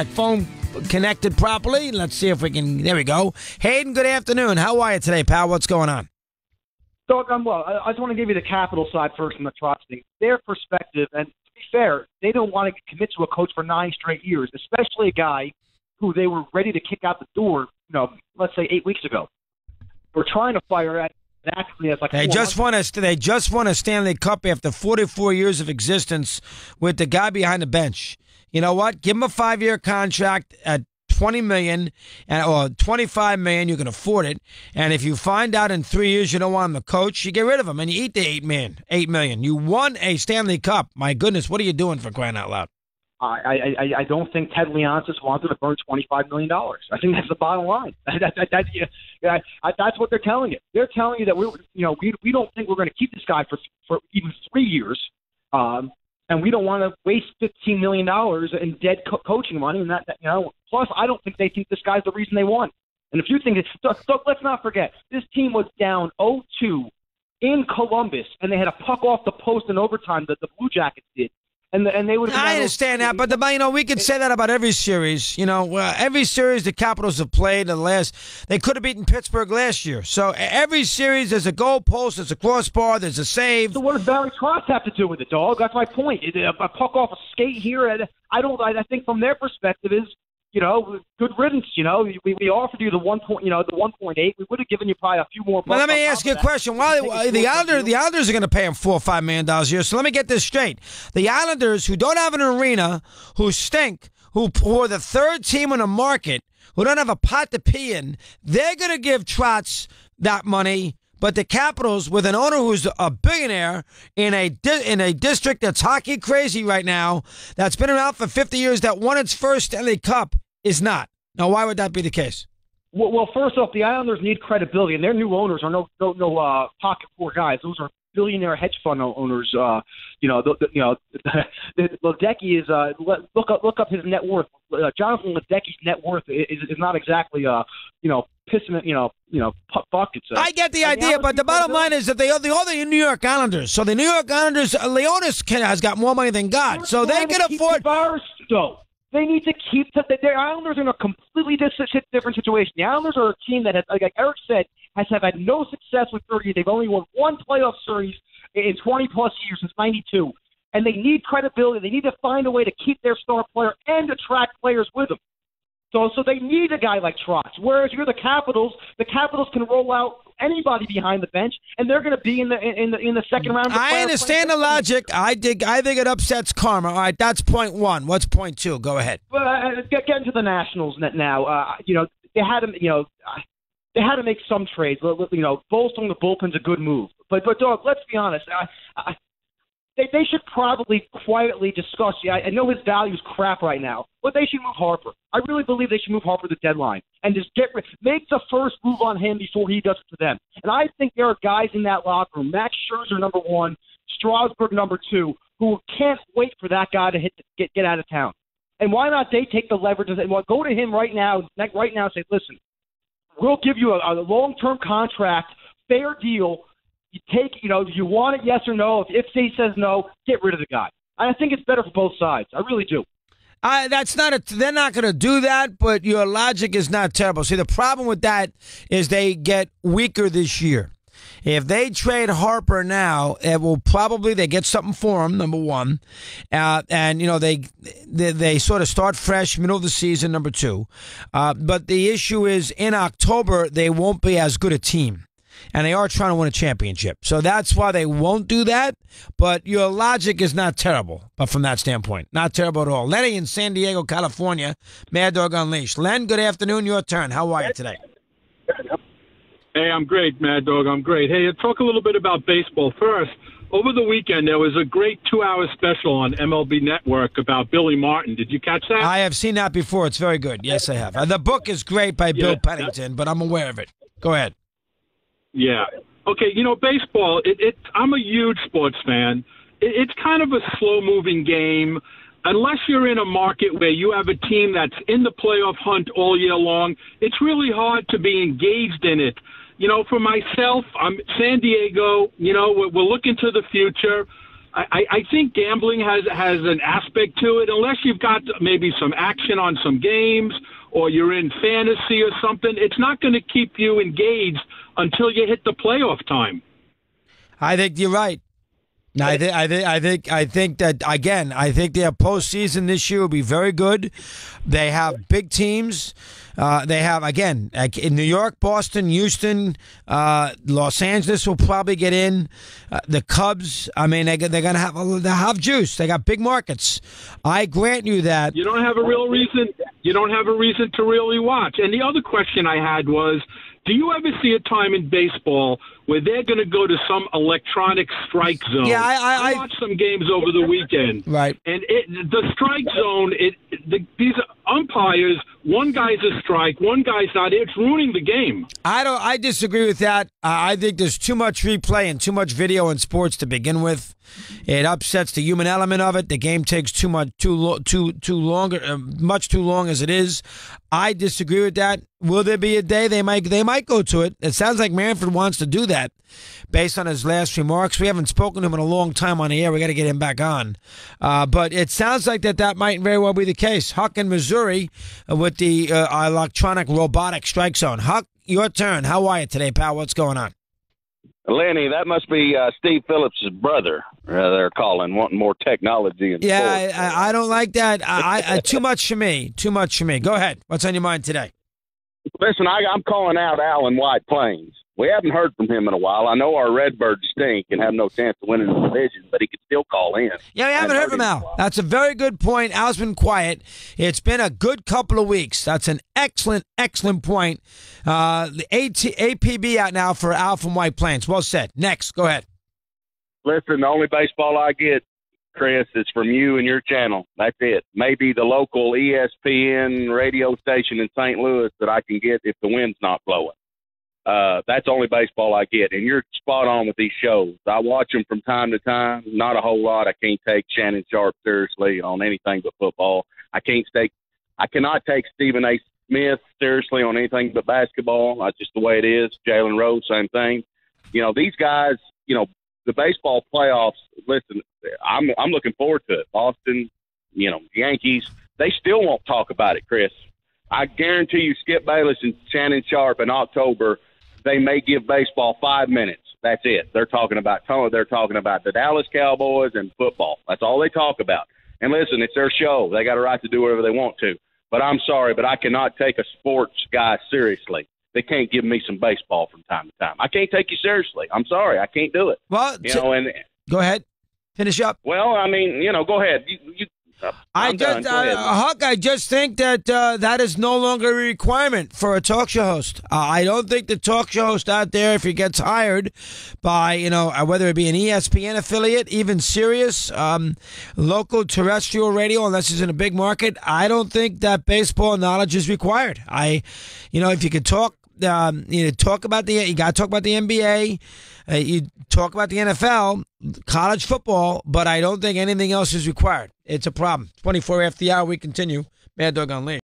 Phone connected properly. Let's see if we can. There we go. Hayden, good afternoon. How are you today, pal? What's going on? Doug, I'm well. I just want to give you the capital side first from the Trotz thing. Their perspective, and to be fair, they don't want to commit to a coach for 9 straight years, especially a guy who they were ready to kick out the door, let's say 8 weeks ago. We're trying to fire at exactly as like They just won a Stanley Cup after 44 years of existence with the guy behind the bench. You know what? Give him a 5-year contract at $20 million or $25 million. You can afford it. And if you find out in 3 years you don't want him to coach, you get rid of him and you eat the $8 million. You won a Stanley Cup. My goodness, what are you doing for crying out loud? I don't think Ted Leonsis wanted to burn $25 million. I think that's the bottom line. That's what they're telling you. They're telling you that we don't think we're going to keep this guy for even 3 years. And we don't want to waste $15 million in dead coaching money. And plus, I don't think they think this guy's the reason they won. And if you think it's so, let's not forget, this team was down 0-2 in Columbus, and they had a puck off the post in overtime that the Blue Jackets did. And they would. I understand that, but we could say that about every series. Every series the Capitals have played they could have beaten Pittsburgh last year. So every series there's a goal post, there's a crossbar, there's a save. So what does Barry Trotz have to do with it, dog? That's my point. A puck off a skate here. I think from their perspective is, good riddance. We offered you the 1.8. We would have given you probably a few more. Well, let me ask you a question. Why the Islanders are going to pay him $4 or $5 million a year? So let me get this straight: the Islanders, who don't have an arena, who stink, who are the third team in the market, who don't have a pot to pee in, they're going to give Trotz that money. But the Capitals, with an owner who's a billionaire in a district that's hockey crazy right now, that's been around for 50 years, that won its first Stanley Cup, is not. Now, why would that be the case? Well, first off, the Islanders need credibility, and their new owners are no pocket poor guys. Those are billionaire hedge fund owners. Ledecky is look up his net worth. Jonathan Ledecky's net worth is not exactly pissing buckets. I get the idea, but the bottom line is that they are the New York Islanders. So the New York Islanders, Leonis has got more money than God, so they can afford. They need to keep the Islanders are in a completely different situation. The Islanders are a team that has, like Eric said, has had no success with 30. They've only won one playoff series in 20-plus years since '92. And they need credibility. They need to find a way to keep their star player and attract players with them. So they need a guy like Trotz. Whereas you're the Capitals can roll out anybody behind the bench, and they're going to be in the second round. I understand the logic. I think it upsets karma. All right, that's point one. What's point two? Go ahead. Get into the Nationals now. They had to make some trades. Bolstering the bullpen's a good move. But dog, let's be honest. They should probably quietly discuss. I know his value's crap right now, but they should move Harper. I really believe they should move Harper to the deadline and just make the first move on him before he does it to them. And I think there are guys in that locker room, Max Scherzer number 1, Strasburg number 2, who can't wait for that guy to get out of town. And why not they take the leverage and go to him right now and say, listen, we'll give you a long-term contract, fair deal. You take, you want it, yes or no. If he says no, get rid of the guy. I think it's better for both sides. I really do. They're not going to do that, but your logic is not terrible. See, the problem with that is they get weaker this year. If they trade Harper now, they get something for him, number one. And they sort of start fresh, middle of the season, number 2. But the issue is in October, they won't be as good a team. And they are trying to win a championship. So that's why they won't do that. But your logic is not terrible, but from that standpoint. Not terrible at all. Lenny in San Diego, California, Mad Dog Unleashed. Len, good afternoon. Your turn. How are you today? Hey, I'm great, Mad Dog. I'm great. Hey, talk a little bit about baseball. First, over the weekend, there was a great 2-hour special on MLB Network about Billy Martin. Did you catch that? I have seen that before. It's very good. Yes, I have. The book is great by Bill Pennington, but I'm aware of it. Go ahead. Yeah. Okay, baseball, I'm a huge sports fan. It's kind of a slow-moving game. Unless you're in a market where you have a team that's in the playoff hunt all year long, it's really hard to be engaged in it. For myself, I'm San Diego. We're looking to the future. I think gambling has an aspect to it. Unless you've got maybe some action on some games or you're in fantasy or something, it's not going to keep you engaged until you hit the playoff time. I think you're right. I think that again. I think their postseason this year will be very good. They have big teams. They have again in New York, Boston, Houston, Los Angeles will probably get in. The Cubs. I mean, they're gonna have juice. They got big markets. I grant you that. You don't have a real reason. You don't have a reason to really watch. And the other question I had was, do you ever see a time in baseball where they're going to go to some electronic strike zone? Yeah, I watched some games over the weekend. Right. And the strike zone, these umpires, one guy's a strike, one guy's not. It's ruining the game. I disagree with that. I think there's too much replay and too much video in sports to begin with. It upsets the human element of it. The game takes much too long as it is. I disagree with that. Will there be a day they might go to it? It sounds like Manfred wants to do that based on his last remarks. We haven't spoken to him in a long time on the air. We got to get him back on. But it sounds like that might very well be the case. Huck in Missouri with the electronic robotic strike zone. Huck, your turn. How are you today, pal? What's going on? Lenny, that must be Steve Phillips' brother. They're calling, wanting more technology. Yeah, I don't like that. I too much for me. Too much for me. Go ahead. What's on your mind today? Listen, I'm calling out Alan White Plains. We haven't heard from him in a while. I know our Redbirds stink and have no chance of winning the division, but he could still call in. Yeah, we haven't heard from Al. That's a very good point. Al's been quiet. It's been a good couple of weeks. That's an excellent, excellent point. The APB out now for Al from White Plains. Well said. Next, go ahead. Listen, the only baseball I get, Chris, is from you and your channel. That's it. Maybe the local ESPN radio station in St. Louis that I can get if the wind's not blowing. That's the only baseball I get. And you're spot on with these shows. I watch them from time to time. Not a whole lot. I can't take Shannon Sharp seriously on anything but football. I cannot take Stephen A. Smith seriously on anything but basketball. That's just the way it is. Jalen Rose, same thing. You know, these guys, you know, the baseball playoffs, listen, I'm looking forward to it. Boston, you know, Yankees, they still won't talk about it, Chris. I guarantee you Skip Bayless and Shannon Sharp in October, they may give baseball 5 minutes. That's it. They're talking about the Dallas Cowboys and football. That's all they talk about. And listen, it's their show. They got a right to do whatever they want to. But I'm sorry, but I cannot take a sports guy seriously. They can't give me some baseball from time to time. I can't take you seriously. I'm sorry. I can't do it. Well, go ahead. Finish up. Well, I mean, you know, go ahead. Huck, I just think that that is no longer a requirement for a talk show host. I don't think the talk show host out there, if he gets hired by, you know, whether it be an ESPN affiliate, even Sirius, local terrestrial radio, unless he's in a big market, I don't think that baseball knowledge is required. If you could talk, you got to talk about the NBA. You talk about the NFL, college football, but I don't think anything else is required. It's a problem. 24 after the hour, we continue. Mad Dog on Lee.